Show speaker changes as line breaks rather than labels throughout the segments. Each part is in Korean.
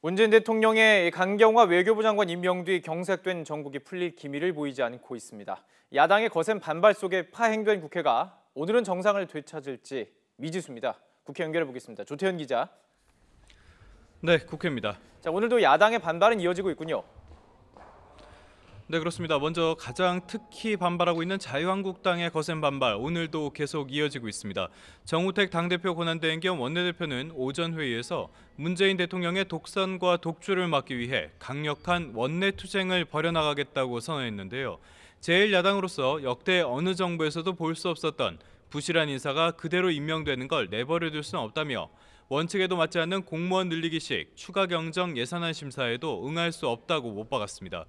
문재인 대통령의 강경화 외교부 장관 임명 뒤 경색된 정국이 풀릴 기미를 보이지 않고 있습니다. 야당의 거센 반발 속에 파행된 국회가 오늘은 정상을 되찾을지 미지수입니다. 국회 연결해 보겠습니다. 조태현 기자.
네, 국회입니다.
자, 오늘도 야당의 반발은 이어지고 있군요.
네, 그렇습니다. 먼저 가장 특히 반발하고 있는 자유한국당의 거센 반발, 오늘도 계속 이어지고 있습니다. 정우택 당대표 권한대행 겸 원내대표는 오전 회의에서 문재인 대통령의 독선과 독주를 막기 위해 강력한 원내 투쟁을 벌여나가겠다고 선언했는데요. 제1야당으로서 역대 어느 정부에서도 볼 수 없었던 부실한 인사가 그대로 임명되는 걸 내버려둘 수는 없다며 원칙에도 맞지 않는 공무원 늘리기식 추가 경정 예산안 심사에도 응할 수 없다고 못 박았습니다.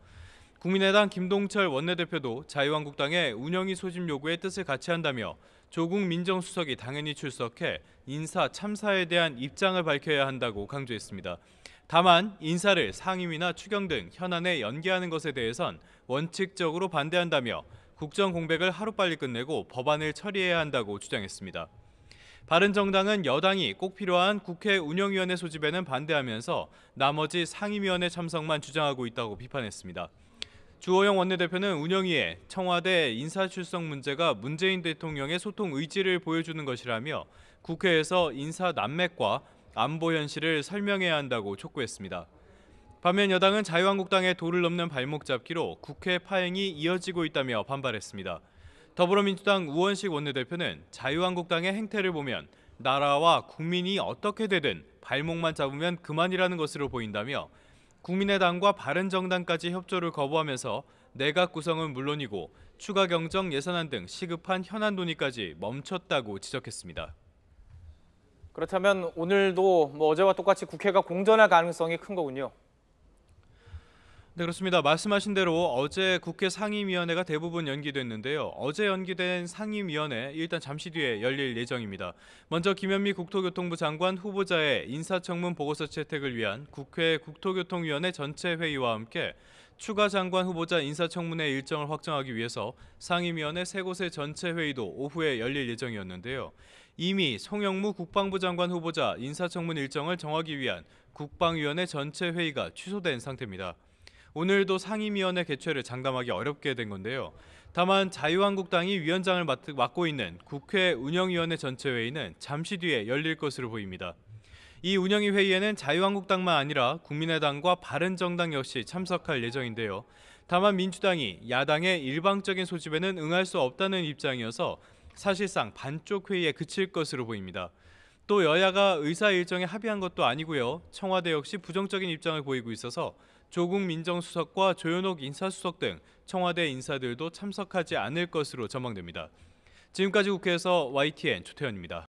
국민의당 김동철 원내대표도 자유한국당의 운영위 소집 요구에 뜻을 같이 한다며 조국 민정수석이 당연히 출석해 인사 참사에 대한 입장을 밝혀야 한다고 강조했습니다. 다만 인사를 상임위나 추경 등 현안에 연계하는 것에 대해선 원칙적으로 반대한다며 국정 공백을 하루빨리 끝내고 법안을 처리해야 한다고 주장했습니다. 바른정당은 여당이 꼭 필요한 국회 운영위원회 소집에는 반대하면서 나머지 상임위원회 참석만 주장하고 있다고 비판했습니다. 주호영 원내대표는 운영위에 청와대 인사출석 문제가 문재인 대통령의 소통 의지를 보여주는 것이라며 국회에서 인사 난맥과 안보 현실을 설명해야 한다고 촉구했습니다. 반면 여당은 자유한국당의 도를 넘는 발목 잡기로 국회 파행이 이어지고 있다며 반발했습니다. 더불어민주당 우원식 원내대표는 자유한국당의 행태를 보면 나라와 국민이 어떻게 되든 발목만 잡으면 그만이라는 것으로 보인다며 국민의당과 바른정당까지 협조를 거부하면서 내각 구성은 물론이고 추가 경정 예산안 등 시급한 현안 논의까지 멈췄다고 지적했습니다.
그렇다면 오늘도 어제와 똑같이 국회가 공전할 가능성이 큰 거군요.
네, 그렇습니다. 말씀하신 대로 어제 국회 상임위원회가 대부분 연기됐는데요. 어제 연기된 상임위원회 일단 잠시 뒤에 열릴 예정입니다. 먼저 김현미 국토교통부 장관 후보자의 인사청문 보고서 채택을 위한 국회 국토교통위원회 전체 회의와 함께 추가 장관 후보자 인사청문회 일정을 확정하기 위해서 상임위원회 세 곳의 전체 회의도 오후에 열릴 예정이었는데요. 이미 송영무 국방부 장관 후보자 인사청문 일정을 정하기 위한 국방위원회 전체 회의가 취소된 상태입니다. 오늘도 상임위원회 개최를 장담하기 어렵게 된 건데요. 다만 자유한국당이 위원장을 맡고 있는 국회 운영위원회 전체 회의는 잠시 뒤에 열릴 것으로 보입니다. 이 운영위 회의에는 자유한국당만 아니라 국민의당과 바른정당 역시 참석할 예정인데요. 다만 민주당이 야당의 일방적인 소집에는 응할 수 없다는 입장이어서 사실상 반쪽 회의에 그칠 것으로 보입니다. 또 여야가 의사 일정에 합의한 것도 아니고요. 청와대 역시 부정적인 입장을 보이고 있어서 조국 민정수석과 조현옥 인사수석 등 청와대 인사들도 참석하지 않을 것으로 전망됩니다. 지금까지 국회에서 YTN 조태현입니다.